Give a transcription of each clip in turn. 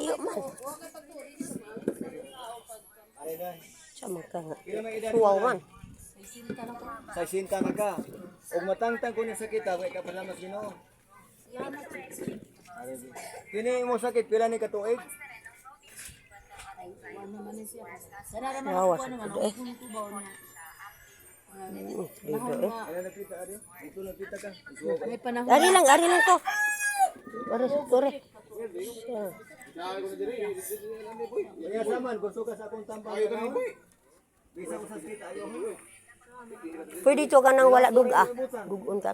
Iyo man. Ari day. Sa mga nga. Pila may edad Suwaw mo, man. Day? 60 na ka. Og matangtang ko ni sakit way ka pasalamat Ginoo. Ari day. Kini mo sakit pila ni katuig? Nawa sa kudo eh. Lido eh. Ano nakita ari? Ito nakita ka. May panahon. Ari lang ko. Tore. Kaya saman gusto ka sa akong tampang. Bisa ko sa sakit ayaw mo. Pwede to ka nang wala duga. Dugon ka.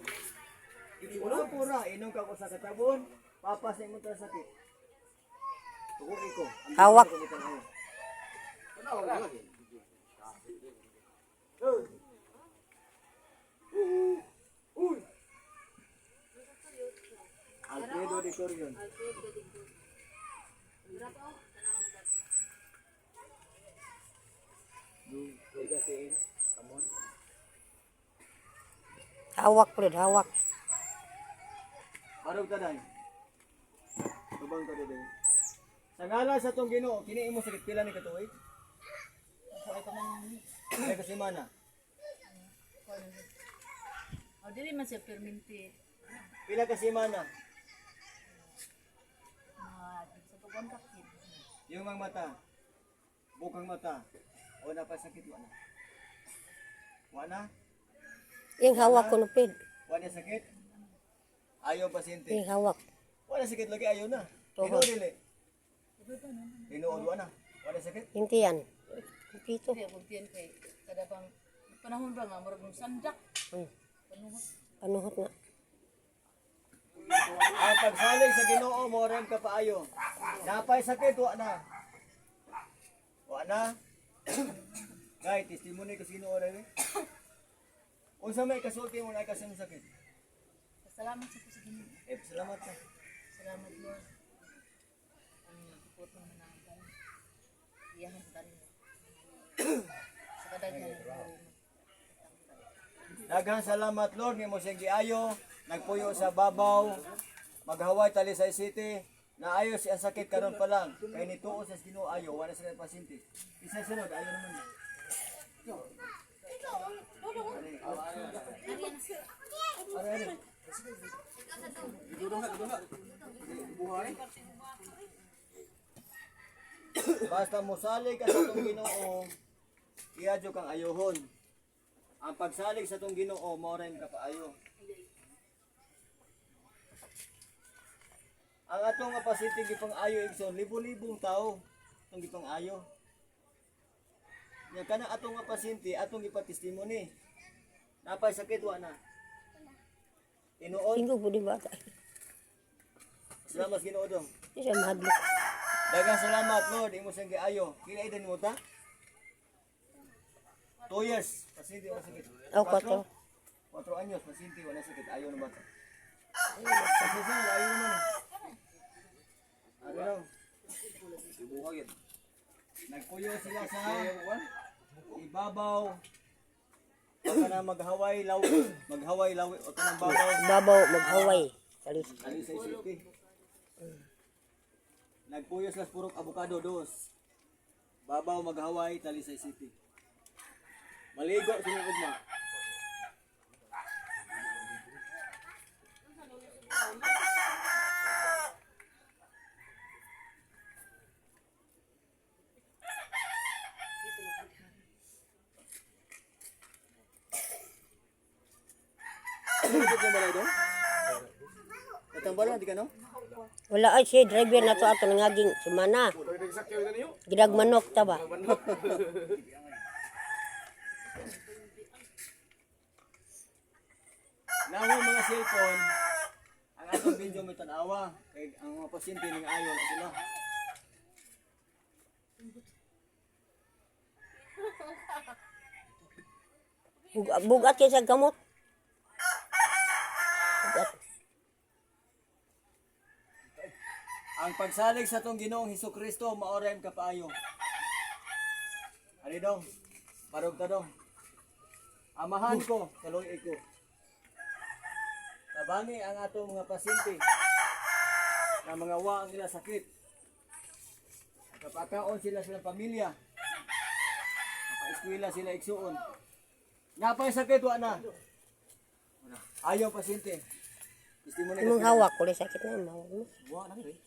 Pura, inom ka ko sa katabon, papas na imong sakit. Tugon ko. Hawak. Alfredo de Corion. Hawak pred, hawak. Barog ka day. Tubang ka day. Sa ngala sa tong Ginoo, kini imo sakit pila ni katuig? Ay kasi mana. O, dili man siya perminti. Pila ka semana? Sa tugang kapit. Yung mga mata. Bukang mata. O napasakit wala. Wala? Yung hawak ko no ped. Wala sakit? Ayaw pasyente. Yung hawak. Wala sakit lagi ayaw na. Tinuod dili. Tinuod wala. Wala sakit? Hindi yan. Pito. Hindi, kung tiyan kay kada bang panahon ba nga, marag ng sandak. Panuhot na. Ang pagsalig sa Ginoo mo ram ka paayo. Napay sakit wa na. Wa na. Gay testimony ka sino ora ni? Unsa may kasulti mo na kasi mo sakit? Salamat sa sa Ginoo. Salamat ka. Salamat Lord. Ang pupot ng manangkan. Iyahan sa tanin. Sa kadaghan. Daghang salamat Lord nga mo siyang giayo, nagpuyo sa babaw, maghaway Talisay City, naayo siya sakit karon pa lang. Kay nituo sa Ginoo ayo, wala sa pasyente. Isa sunod ayo naman. Basta mosalig ka sa tong Ginoo, iadyo kang ayohon. Ang pagsalig sa tong Ginoo mao rin ka paayo. Ang atong nga pasyente gipang ayo igsoon libo-libong tao tong gipang ayo. Nya kana atong nga pasyente atong gipatestimony. Napay sakit wa na. Tinuod, Tinggo po di bata. salamat Ginoo dong. Di siya mahadlok. Daghang salamat Lord imo sang giayo. Kila edad mo ta? 2 years, pasyente wala sakit. Aw, 4. 4 anyos, pasyente wala sakit. Ayaw na bata. Sa susunod, ayaw naman. Ano daw? Nagpuyo sila sa ibabaw. Huwag ka na maghaway law, huwag ka na babaw. Babaw, maghaway. Talis. Talisay City. Nagpuyo sila sa purok avocado dos. Babaw maghaway, Talisay City. Maligo sila ugma. Ito yung balay doon? Itong balay, di ka no? Wala ay si driver na to ato nangaging sumana. Gidag manok ta ba? Nahon mga cellphone, ang atong video may tanawa, kay ang mga pasyente ning ayo na sila. Bugat kay sa gamot. Bugat. Ang pagsalig sa tong Ginoong Hesukristo maorem ka paayo. Ari dong, barog ta dong. Amahan ko, kaluoy ko. Tabangi ang atong mga pasyente na mga wa ang ila sakit. Kapakaon sila silang pamilya. Eskwela sila igsuon. Napay sakit wa na. Ayaw pasyente. Testimony Imong hawak ko sakit na imong hawak mo. Wa na rin.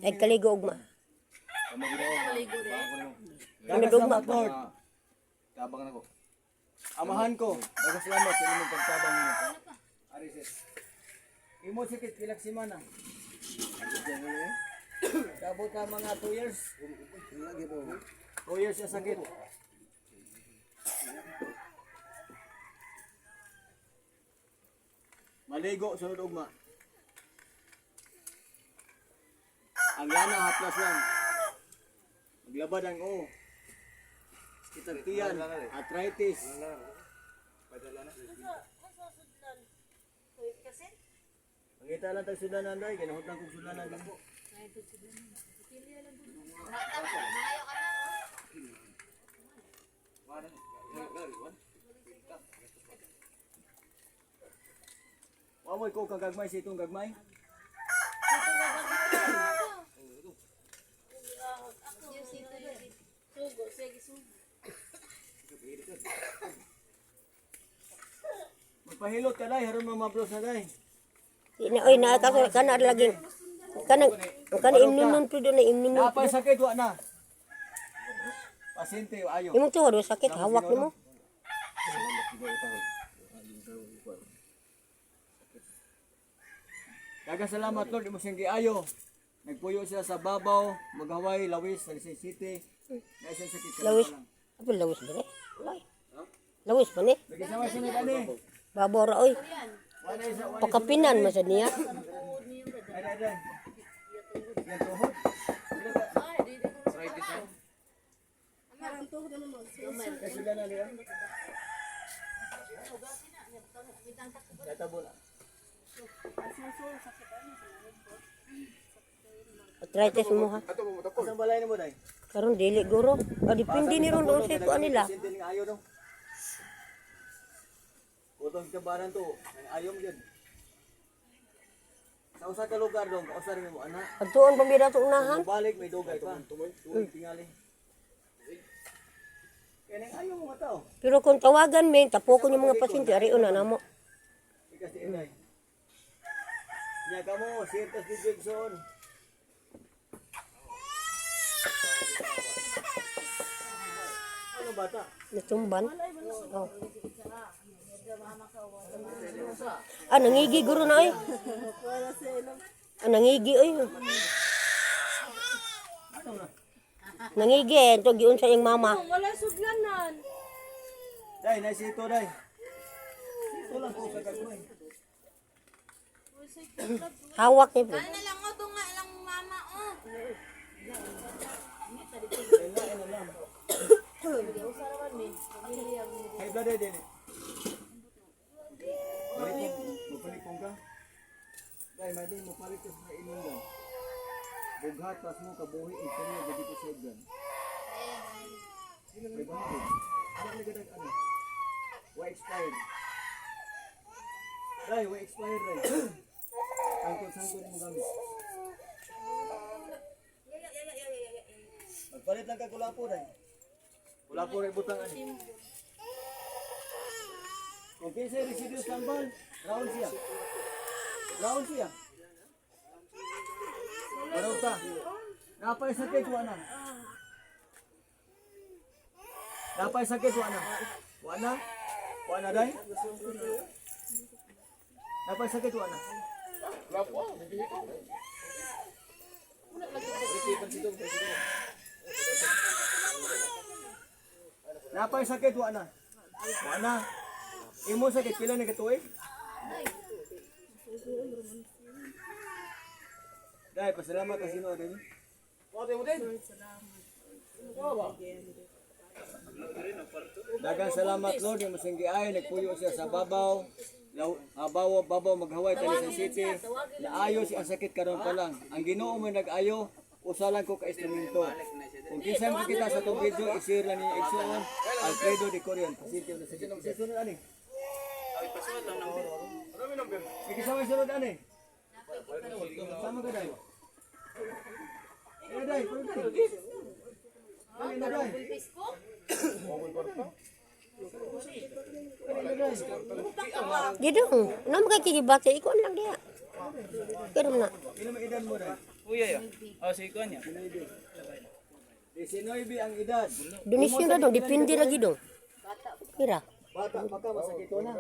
Ay kaligo ugma. Maligo rin. Dagasalamat Lord. Tabang nako. Amahan ko. Dagasalamat sa inyong pagtabang niyo. Arises. Imo sakit pilak semana. Dabot na mga 2 years. 2 years sa sakit. Maligo sunod ugma. Ang lana haplas lang. Maglabad ang o. Kitagtiyan, arthritis. Pangita lang tag sudanan day, kinahutang kong sudanan din. Wamoy ko kagagmay sa itong gagmay. Magpahilot ka day, haron mamablos na day. Ina oy na ka kana lagi. Kana imnunon pud na imnunon. Napay sakit wa na. Pasyente ayo. Imong tuhod wa sakit hawak nimo. Daghang salamat Lord, imo siyang giayo. Nagpuyo sila sa babaw, maghaway, lawis, sa Licey City. Naisang sakit ka Lawis. lang. Apa lawis ba ni? Lawis ba ni? Lagi sama sunod ani. Babaw ra oy. Wala isa wala. Pakapinan man sad niya. Ay ay. Yan tuhod. Kasi na na niya. Natabo na. Arthritis mo ha. Ang balay mo day. Karon dili guro. Depende ni ron doon sa kuan nila. Pasyente nga ayo no. Utong kabaran to, ang ayom yun. Sa usa ka lugar dong, kausar mo ana. Adtuon pambira to unahan. Balik may dugay pa. Tuloy tingali. Kaya ayaw mo tao. Pero kung tawagan men tapo ko yung mga pasyente ari una namo. Ikas di inay. Nya kamo, sirtas di Jackson. Ano bata? Natumban. Oh. Nangigi guro na ay. Nangigi ay. Nangigi ito giun sa iyang mama. Wala sudlanan. Day, naisito day. Ito lang ko sa gagawin. Hawak ni bro. Ano lang o, tunga lang mama o. Kailangan na lang. Hay blood din. Mapalikong ka. Day, may din mapalit ka sa inyong day. Bughat, pas mo kabuhi, ito niya, gadi ko sa dyan. May bahagod. Ano nagadag ano? Wa expired. Day, wa expired day. Sangkot mo gamit. Magpalit lang ka kulapo day. Kulapo rin butang ano. Kung kinsa residuos tambal, round siya. Round siya. Baraw ta. Napay sakit wa na. Napay sakit wa na. Wa na? Wa na day? Napay sakit wa na. Napay sakit wa na. Wa na. Imo sakit pila na katuig? Dai, pasalamat sa sino din. Wate mo din. Daghang salamat Lord, yung masinggi ay nagpuyo siya sa babaw. Babaw maghaway tali sa city. Naayo si ang sakit karon pa lang. Ang Ginoo mo nag-ayo, usalan ko ka instrumento. Kung kisan ko kita sa tong video, i-share lang ni Exxon Alfredo de Corion. Positive na sakit. Sunod ani. Ikisama sunod ani. Sama ka dai. day. Dali na day. Di dong. Naman kay kikibate. Ikaw lang dia. Pero na. Ilan ang edad mo day? Uya ya. Oh, si Ikuan ya. 19 ang edad. Donisyon na dong. Depende lagi dong. Kira. Bata pa ka, masakit ko na.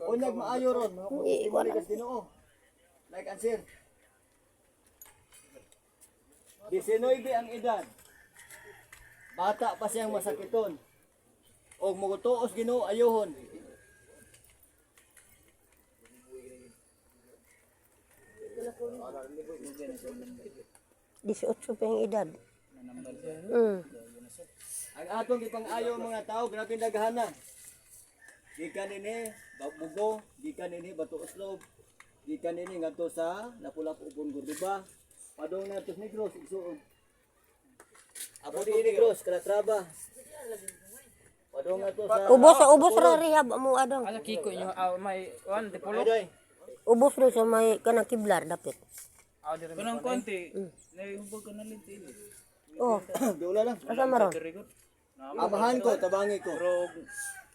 Unyag maayo ron. Ikaw lang. Ginoo. Like answer. 19 ang edad. Bata pa siyang masakiton. Og mugutuos Ginoo ayohon. Disyotso pa yung edad. Ang atong ipang-ayo mga tao, grabe daghana. Gikan nini Bugo, gikan nini Bato Uslog, gikan nini ngadto sa Lapu-Lapu Ubon Gordoba, padong na tos Negros igsuon. Abo di Negros Calatrava. Padong na to sa Ubos ra rehab mo adong. Asa Kiko nyo may one tipulo. Aday. Ubos rin sa may kanang kiblar dapit. Kanang konti. Nahihubog ka na lintin. Oh, Dula lang. asa maron? Dirigot. Amahan ko, tabangi ko. Pero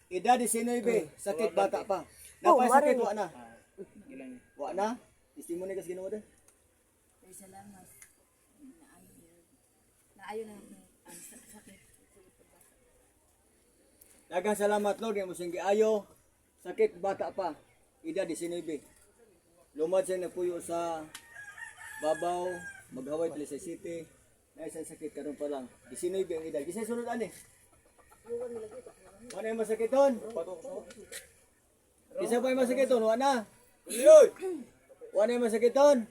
Edad 19, sakit bata pa. Napay sakit wa na. ilang Wa na. Testimony kas Ginoo din. Ay, salamat. Naayo na ang sakit. Daghang salamat Lord nga mo sing giayo. Sakit bata pa. Edad 19. Lumad siya nagpuyo sa Babaw, maghaway Talisay City. Na isang sakit karon pa lang. 19 ang edad. Kisay sunod ani? Ano yung masakiton? Isa pa yung masakiton? Wala na. Wala yung masakiton?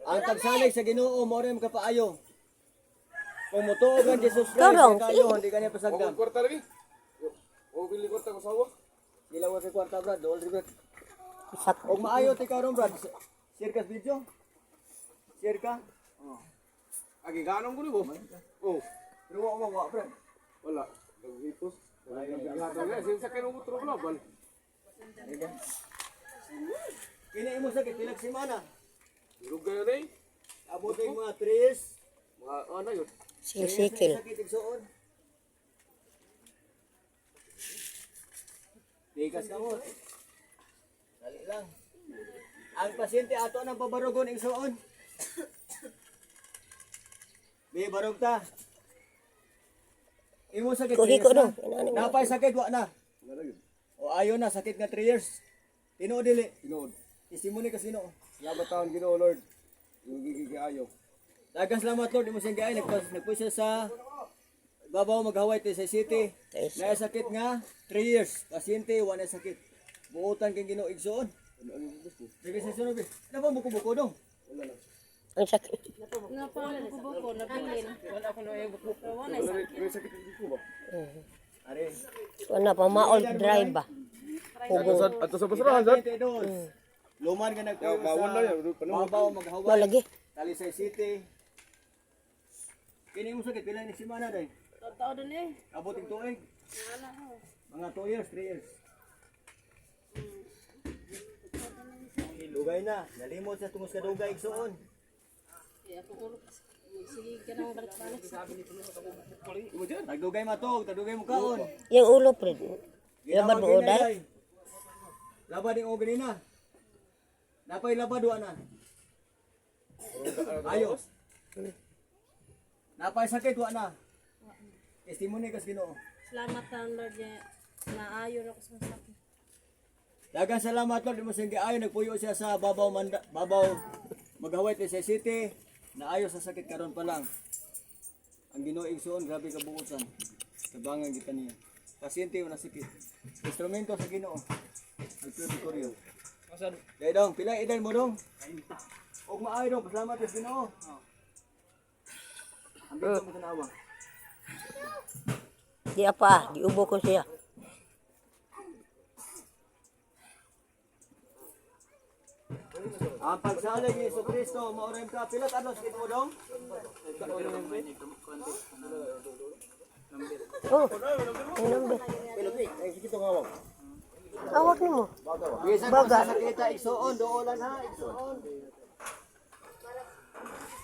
Ang tagsalig sa Ginoo mo rin kapaayo. Kung mutuog ang Jesus Christ, Karong, kayo, hindi ka niya pasagdam. Kwarta lagi. O bili kwarta ko sawa. Sila wa kay kwarta brad, dool ribet. Sak. Og maayo ti karon brad. Share ka sa video. Share ka. Agi ganong ko ni bo. Oh, Pero wa brad. wala. Nagipos. Wala yung bigatan nga. Sinsa kayo mo tro global. Kini imo sakit pilag semana. Irog kayo na eh. Abutin mga 3 Mga ano yun. Sikil. sakit igsuon. Bigas ka mo. Dali lang. Ang pasyente ato nang pabarugon igsuon. Bi barog ta. Imo sakit. Hiko na. dong. Inani mo. Napay sakit wa na. O ayo na sakit nga 3 years. Tinuod dili. Tinood. Testimony ka sino. Salamat taon Ginoo Lord. Yung gigigayo. Daghang salamat Lord imo sing giay nagpusa sa Babaw maghaway Talisay City. Na sakit nga 3 years. Pasyente wa na sakit. Buotan kang Ginoo igsoon. Sige sa sunod. Napa mo buko dong. Ang sakit. Nga pa ang buko na bilin. wala ko na yung buko. Wala May sakit ko ba? Are. Wala pa maol drive ba. Ato sa basurahan sad. Luman nga nagpuyo Bawal na yan. sa Babaw maghaway Wala lagi. Talisay City. Kini mo sakit pila ni semana day. Totoo din eh. Abot ing tuig. Mga 2 years, 3 years. Dugay na, nalimot sa tungos ka dugay igsoon. Kaya ako ulo. Sige ka nang balik-balik. Nagdugay matog, tagdugay mo kaon. Yung ulo, Fred. Labad mo uday. Labad yung ogri na. Napay labad wa na. Ayos. Napay sakit wa na. Testimony kas Ginoo. Salamat ang Lord niya. Naayo na ako sa sakit. Daghang salamat Lord mo sing giayo nagpuyo siya sa Babaw maghaway Talisay City. Naayos sa sakit karon pa lang. Ang Ginoo igsoon grabe ka buutan. Tabangan kita niya. Pasyente na sakit. Instrumento sa Ginoo. Alfredo Corio. Masad. Dai dong, pila edad mo dong? Og maayo dong, pasalamat sa Ginoo. Ang dito mo tanawa. Di apa, diubo ko siya. Ang pagsalig ni Jesucristo, maurem ka. Pila ka sakit mo dong? Oh, yung number. Awak ni mo. Bisan Baga. sa sakita igsoon, doolan ha, igsoon.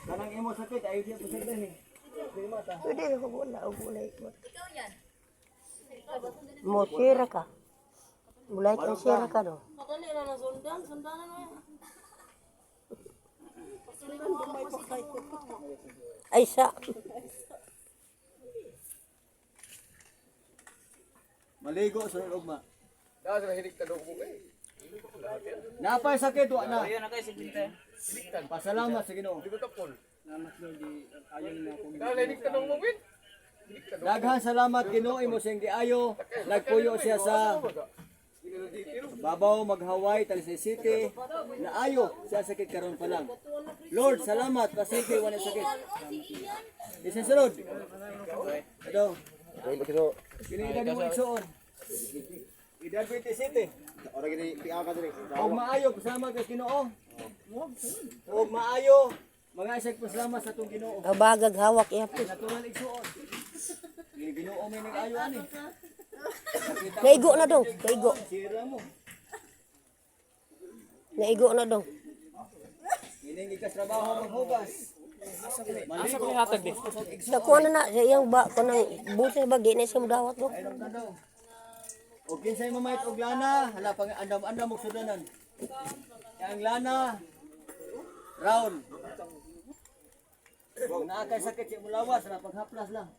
Kanang imo sakit ay di posible ni. Di mata. Pwede na ko wala o gulay. Mo sira ka. Mulai kang sira ka do. Madali na na sundanan mo. Ay sa. Maligo sa ugma. Daw sa hilig ta dog mo kay. Napay sakit wa na. Ayan na kayo si Binta. Pasalamat sa Ginoo. Di ko tapol. Salamat Lord, ayaw na akong Daw hilig ta dog mo win. Daghan salamat Ginoo imo sing giayo. Nagpuyo siya sa babaw maghaway Talisay City. Naayo siya sakit karon pa lang. Lord, salamat pasilbi wala sakit. Isa sunod. Ito. Kini edad mo igsoon. Edad 27. Ora gini piaka diri. Og maayo kasama ka Ginoo. Og maayo mga isag pasalamat sa tong Ginoo. Kabagag hawak iapit. Natural igsoon. Kini Ginoo may nag-ayo ani. Naigo na dong. Naigo. Sira mo. Naigo na dong. Kini ikas trabaho maghugas. asa ko hatag di. Sa kuha na sa iyang ba kanang busa ba di na siya mudawat do. Ay nang daw. Og kinsay mamayt og lana, hala pang andam-andam og sudanan. Kaya ang lana round. Kung naakay sakit siya mulawas, na paghaplas lang.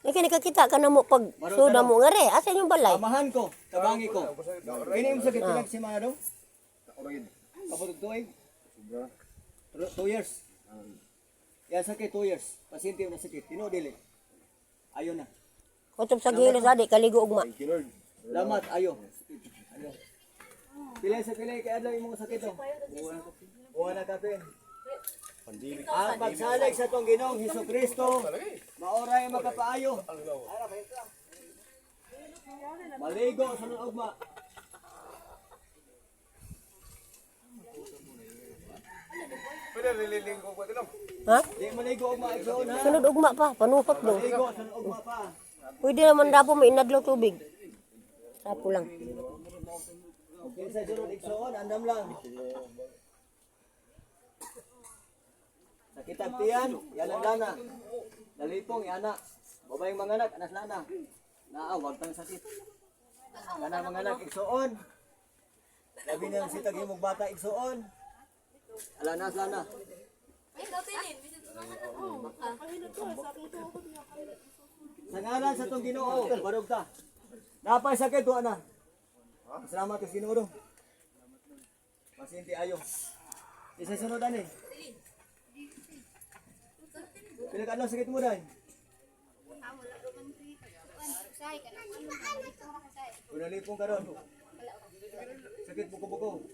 Lagi nakakita ka na mo pag suda mo nga re. Asa yung balay? Amahan ko, tabangi ko. Kini mo sakit lang si mga daw? Kapag tuig? 2 years. Yan sakit 2 years. Pasyente na sakit. Tino dili. Ayo na. Kutub sa gilis adi kaligo ugma. Lamat ayo. Ayo. Pilay sa pilay kay adlaw imong sakit oh. Buwan na kapin. Ang pagsalig sa tong Ginoong Hesukristo, maoray makapaayo. Maligo sa ugma. Pwede nililing ko ko dinom. Ha? Di maligo ugma igsoon ha. Sunod ugma pa, panuhot do. Maligo sa ugma pa. Pwede naman dapo may inadlaw tubig. Sapo lang. Okay sa sunod igsoon, andam lang. Sakit ang tiyan, yan ang lana. Dalipong, yan na. Babayang mga anak, anas lana. Naawag tang sakit. Kana mga anak, igsoon. Labi na si tagimog bata, igsoon. Alanas lana. Sa ngalan sa tong Ginoo, barog ta. Napay sakit, wa na. Salamat sa Ginoo do. Pasyente ayo. Isa sunod ani. Pinag-ano sakit mo dahil? Unalipong ka ron. Sakit buko-buko.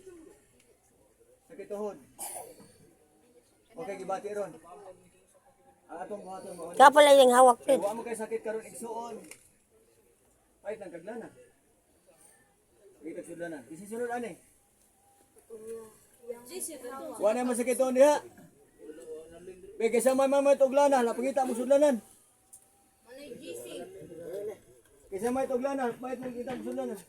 Sakit tuhod. Okay, gibati ron. Ang atong buhaton mo. Kapala yung hawak pid. Huwag mo kayo sakit karon igsuon. Pahit ng kaglana. Kita sudlanan. Isisunod ani. Huwag na masakit doon diha. Bigay sa may tuglana, lapangita mo sudlanan. Kaysa may tuglana, may kita mo sudlanan.